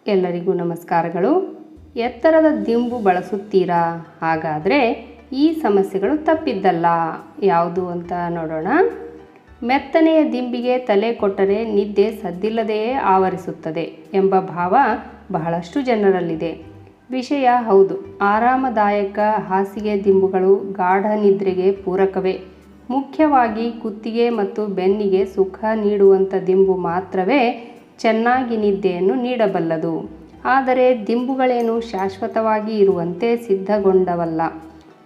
ಎಲ್ಲರಿಗೂ ನಮಸ್ಕಾರಗಳು. ಎತ್ತರದ ದಿಂಬು ಬಳಸುತ್ತೀರಾ? ಹಾಗಾದರೆ ಈ ಸಮಸ್ಯೆಗಳು ತಪ್ಪಿದ್ದಲ್ಲ. ಯಾವುದು ಅಂತ ನೋಡೋಣ. ಮೆತ್ತನೆಯ ದಿಂಬಿಗೆ ತಲೆ ಕೊಟ್ಟರೆ ನಿದ್ದೆ ಸದ್ದಿಲ್ಲದೆಯೇ ಆವರಿಸುತ್ತದೆ ಎಂಬ ಭಾವ ಬಹಳಷ್ಟು ಜನರಲ್ಲಿದೆ. ವಿಷಯ ಹೌದು. ಆರಾಮದಾಯಕ ಹಾಸಿಗೆ ದಿಂಬುಗಳು ಗಾಢ ನಿದ್ರೆಗೆ ಪೂರಕವೇ. ಮುಖ್ಯವಾಗಿ ಕುತ್ತಿಗೆ ಮತ್ತು ಬೆನ್ನಿಗೆ ಸುಖ ನೀಡುವಂಥ ದಿಂಬು ಮಾತ್ರವೇ ಚೆನ್ನಾಗಿ ನಿದ್ದೆಯನ್ನು ನೀಡಬಲ್ಲದು. ಆದರೆ ದಿಂಬುಗಳೇನು ಶಾಶ್ವತವಾಗಿ ಇರುವಂತೆ ಸಿದ್ಧಗೊಂಡವಲ್ಲ.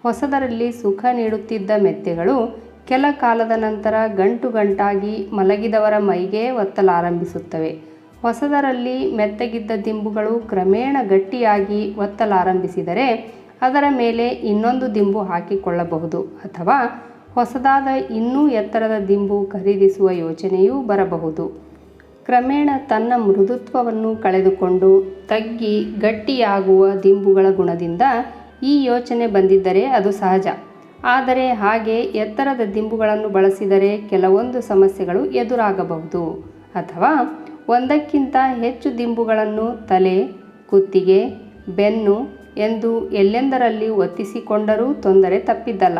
ಹೊಸದರಲ್ಲಿ ಸುಖ ನೀಡುತ್ತಿದ್ದ ಮೆತ್ತೆಗಳು ಕೆಲ ಕಾಲದ ನಂತರ ಗಂಟು ಗಂಟಾಗಿ ಮಲಗಿದವರ ಮೈಗೆ ಒತ್ತಲಾರಂಭಿಸುತ್ತವೆ. ಹೊಸದರಲ್ಲಿ ಮೆತ್ತಗಿದ್ದ ದಿಂಬುಗಳು ಕ್ರಮೇಣ ಗಟ್ಟಿಯಾಗಿ ಒತ್ತಲಾರಂಭಿಸಿದರೆ ಅದರ ಮೇಲೆ ಇನ್ನೊಂದು ದಿಂಬು ಹಾಕಿಕೊಳ್ಳಬಹುದು, ಅಥವಾ ಹೊಸದಾದ ಇನ್ನೂ ಎತ್ತರದ ದಿಂಬು ಖರೀದಿಸುವ ಯೋಚನೆಯೂ ಬರಬಹುದು. ಕ್ರಮೇಣ ತನ್ನ ಮೃದುತ್ವವನ್ನು ಕಳೆದುಕೊಂಡು ತಗ್ಗಿ ಗಟ್ಟಿಯಾಗುವ ದಿಂಬುಗಳ ಗುಣದಿಂದ ಈ ಯೋಚನೆ ಬಂದಿದ್ದರೆ ಅದು ಸಹಜ. ಆದರೆ ಹಾಗೆ ಎತ್ತರದ ದಿಂಬುಗಳನ್ನು ಬಳಸಿದರೆ ಕೆಲವೊಂದು ಸಮಸ್ಯೆಗಳು ಎದುರಾಗಬಹುದು. ಅಥವಾ ಒಂದಕ್ಕಿಂತ ಹೆಚ್ಚು ದಿಂಬುಗಳನ್ನು ತಲೆ, ಕುತ್ತಿಗೆ, ಬೆನ್ನು ಎಂದು ಎಲ್ಲೆಂದರಲ್ಲಿ ಒತ್ತಿಸಿಕೊಂಡರೂ ತೊಂದರೆ ತಪ್ಪಿದ್ದಲ್ಲ.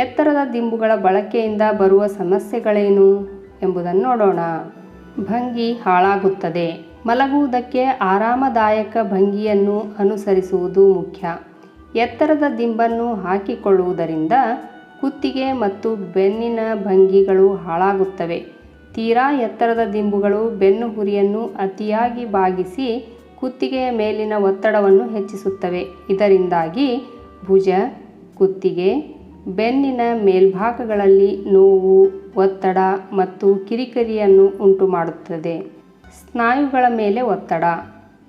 ಎತ್ತರದ ದಿಂಬುಗಳ ಬಳಕೆಯಿಂದ ಬರುವ ಸಮಸ್ಯೆಗಳೇನು ಎಂಬುದನ್ನು ನೋಡೋಣ. ಭಂಗಿ ಹಾಳಾಗುತ್ತದೆ. ಮಲಗುವುದಕ್ಕೆ ಆರಾಮದಾಯಕ ಭಂಗಿಯನ್ನು ಅನುಸರಿಸುವುದು ಮುಖ್ಯ. ಎತ್ತರದ ದಿಂಬನ್ನು ಹಾಕಿಕೊಳ್ಳುವುದರಿಂದ ಕುತ್ತಿಗೆ ಮತ್ತು ಬೆನ್ನಿನ ಭಂಗಿಗಳು ಹಾಳಾಗುತ್ತವೆ. ತೀರಾ ಎತ್ತರದ ದಿಂಬುಗಳು ಬೆನ್ನು ಹುರಿಯನ್ನು ಅತಿಯಾಗಿ ಬಾಗಿಸಿ ಕುತ್ತಿಗೆಯ ಮೇಲಿನ ಒತ್ತಡವನ್ನು ಹೆಚ್ಚಿಸುತ್ತವೆ. ಇದರಿಂದಾಗಿ ಭುಜ, ಕುತ್ತಿಗೆ, ಬೆನ್ನಿನ ಮೇಲ್ಭಾಗಗಳಲ್ಲಿ ನೋವು, ಒತ್ತಡ ಮತ್ತು ಕಿರಿಕಿರಿಯನ್ನು ಉಂಟುಮಾಡುತ್ತದೆ. ಸ್ನಾಯುಗಳ ಮೇಲೆ ಒತ್ತಡ.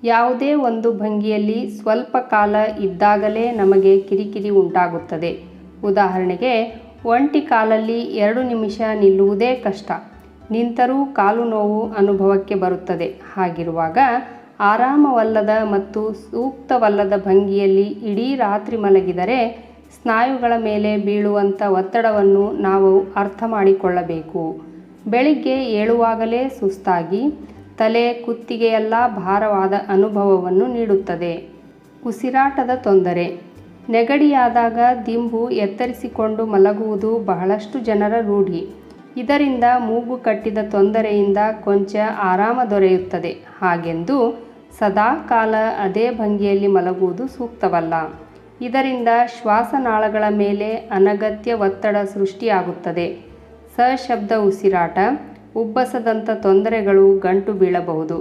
ಯಾವುದೇ ಒಂದು ಭಂಗಿಯಲ್ಲಿ ಸ್ವಲ್ಪ ಕಾಲ ಇದ್ದಾಗಲೇ ನಮಗೆ ಕಿರಿಕಿರಿ ಉಂಟಾಗುತ್ತದೆ. ಉದಾಹರಣೆಗೆ, ಒಂಟಿ ಕಾಲಲ್ಲಿ 2 ನಿಮಿಷ ನಿಲ್ಲುವುದೇ ಕಷ್ಟ. ನಿಂತರೂ ಕಾಲು ನೋವು ಅನುಭವಕ್ಕೆ ಬರುತ್ತದೆ. ಹಾಗಿರುವಾಗ ಆರಾಮವಲ್ಲದ ಮತ್ತು ಸೂಕ್ತವಲ್ಲದ ಭಂಗಿಯಲ್ಲಿ ಇಡೀ ರಾತ್ರಿ ಮಲಗಿದರೆ ಸ್ನಾಯುಗಳ ಮೇಲೆ ಬೀಳುವಂಥ ಒತ್ತಡವನ್ನು ನಾವು ಅರ್ಥ ಮಾಡಿಕೊಳ್ಳಬೇಕು. ಬೆಳಿಗ್ಗೆ ಏಳುವಾಗಲೇ ಸುಸ್ತಾಗಿ ತಲೆ, ಕುತ್ತಿಗೆಯೆಲ್ಲ ಭಾರವಾದ ಅನುಭವವನ್ನು ನೀಡುತ್ತದೆ. ಉಸಿರಾಟದ ತೊಂದರೆ. ನೆಗಡಿಯಾದಾಗ ದಿಂಬು ಎತ್ತರಿಸಿಕೊಂಡು ಮಲಗುವುದು ಬಹಳಷ್ಟು ಜನರ ರೂಢಿ. ಇದರಿಂದ ಮೂಗು ಕಟ್ಟಿದ ತೊಂದರೆಯಿಂದ ಕೊಂಚ ಆರಾಮ ದೊರೆಯುತ್ತದೆ. ಹಾಗೆಂದು ಸದಾ ಕಾಲ ಅದೇ ಭಂಗಿಯಲ್ಲಿ ಮಲಗುವುದು ಸೂಕ್ತವಲ್ಲ. ಇದರಿಂದ ಶ್ವಾಸನಾಳಗಳ ಮೇಲೆ ಅನಗತ್ಯ ಒತ್ತಡ ಸೃಷ್ಟಿಯಾಗುತ್ತದೆ. ಸಶಬ್ದ ಉಸಿರಾಟ, ಉಬ್ಬಸದಂಥ ತೊಂದರೆಗಳು ಗಂಟು ಬೀಳಬಹುದು.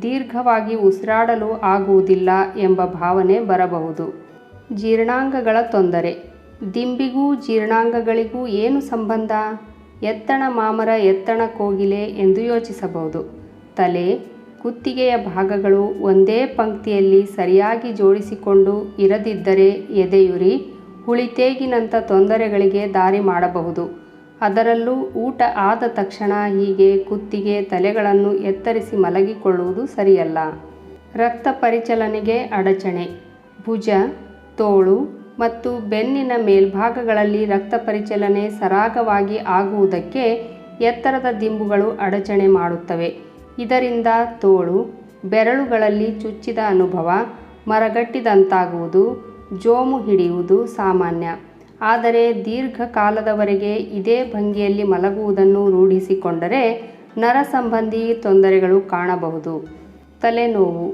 ದೀರ್ಘವಾಗಿ ಉಸಿರಾಡಲು ಆಗುವುದಿಲ್ಲ ಎಂಬ ಭಾವನೆ ಬರಬಹುದು. ಜೀರ್ಣಾಂಗಗಳ ತೊಂದರೆ. ದಿಂಬಿಗೂ ಜೀರ್ಣಾಂಗಗಳಿಗೂ ಏನು ಸಂಬಂಧ? ಎತ್ತಣ ಮಾಮರ ಎತ್ತಣ ಕೋಗಿಲೆ ಎಂದು ಯೋಚಿಸಬಹುದು. ತಲೆ, ಕುತ್ತಿಗೆಯ ಭಾಗಗಳು ಒಂದೇ ಪಂಕ್ತಿಯಲ್ಲಿ ಸರಿಯಾಗಿ ಜೋಡಿಸಿಕೊಂಡು ಇರದಿದ್ದರೆ ಎದೆಯುರಿ, ಹುಳಿತೇಗಿನಂಥ ತೊಂದರೆಗಳಿಗೆ ದಾರಿ ಮಾಡಬಹುದು. ಅದರಲ್ಲೂ ಊಟ ಆದ ತಕ್ಷಣ ಹೀಗೆ ಕುತ್ತಿಗೆ, ತಲೆಗಳನ್ನು ಎತ್ತರಿಸಿ ಮಲಗಿಕೊಳ್ಳುವುದು ಸರಿಯಲ್ಲ. ರಕ್ತ ಪರಿಚಲನೆಗೆ ಅಡಚಣೆ. ಭುಜ, ತೋಳು ಮತ್ತು ಬೆನ್ನಿನ ಮೇಲ್ಭಾಗಗಳಲ್ಲಿ ರಕ್ತ ಪರಿಚಲನೆ ಸರಾಗವಾಗಿ ಆಗುವುದಕ್ಕೆ ಎತ್ತರದ ದಿಂಬುಗಳು ಅಡಚಣೆ ಮಾಡುತ್ತವೆ. ಇದರಿಂದ ತೋಳು, ಬೆರಳುಗಳಲ್ಲಿ ಚುಚ್ಚಿದ ಅನುಭವ, ಮರಗಟ್ಟಿದಂತಾಗುವುದು, ಜೋಮು ಹಿಡಿಯುವುದು ಸಾಮಾನ್ಯ. ಆದರೆ ದೀರ್ಘಕಾಲದವರೆಗೆ ಇದೇ ಭಂಗಿಯಲ್ಲಿ ಮಲಗುವುದನ್ನು ರೂಢಿಸಿಕೊಂಡರೆ ನರ ಸಂಬಂಧಿ ತೊಂದರೆಗಳು ಕಾಣಬಹುದು. ತಲೆನೋವು.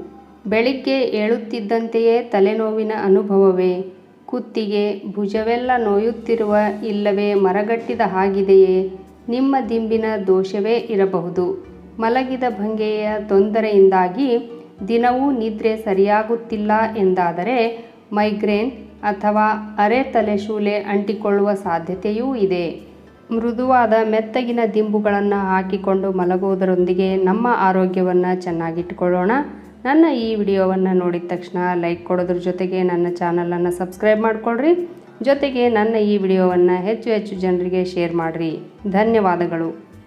ಬೆಳಿಗ್ಗೆ ಏಳುತ್ತಿದ್ದಂತೆಯೇ ತಲೆನೋವಿನ ಅನುಭವವೇ? ಕುತ್ತಿಗೆ, ಭುಜವೆಲ್ಲ ನೋಯುತ್ತಿರುವ ಇಲ್ಲವೇ ಮರಗಟ್ಟಿದ ಹಾಗಿದೆಯೇ? ನಿಮ್ಮ ದಿಂಬಿನ ದೋಷವೇ ಇರಬಹುದು. ಮಲಗಿದ ಭಂಗಿಯ ತೊಂದರೆಯಿಂದಾಗಿ ದಿನವೂ ನಿದ್ರೆ ಸರಿಯಾಗುತ್ತಿಲ್ಲ ಎಂದಾದರೆ ಮೈಗ್ರೇನ್ ಅಥವಾ ಅರೆ ತಲೆಶೂಲೆ ಅಂಟಿಕೊಳ್ಳುವ ಸಾಧ್ಯತೆಯೂ ಇದೆ. ಮೃದುವಾದ ಮೆತ್ತಗಿನ ದಿಂಬುಗಳನ್ನು ಹಾಕಿಕೊಂಡು ಮಲಗುವುದರೊಂದಿಗೆ ನಮ್ಮ ಆರೋಗ್ಯವನ್ನು ಚೆನ್ನಾಗಿಟ್ಟುಕೊಳ್ಳೋಣ. ನನ್ನ ಈ ವಿಡಿಯೋವನ್ನು ನೋಡಿದ ತಕ್ಷಣ ಲೈಕ್ ಕೊಡೋದ್ರ ಜೊತೆಗೆ ನನ್ನ ಚಾನಲನ್ನು ಸಬ್ಸ್ಕ್ರೈಬ್ ಮಾಡಿಕೊಳ್ಳ್ರಿ. ಜೊತೆಗೆ ನನ್ನ ಈ ವಿಡಿಯೋವನ್ನು ಹೆಚ್ಚು ಜನರಿಗೆ ಶೇರ್ ಮಾಡಿರಿ. ಧನ್ಯವಾದಗಳು.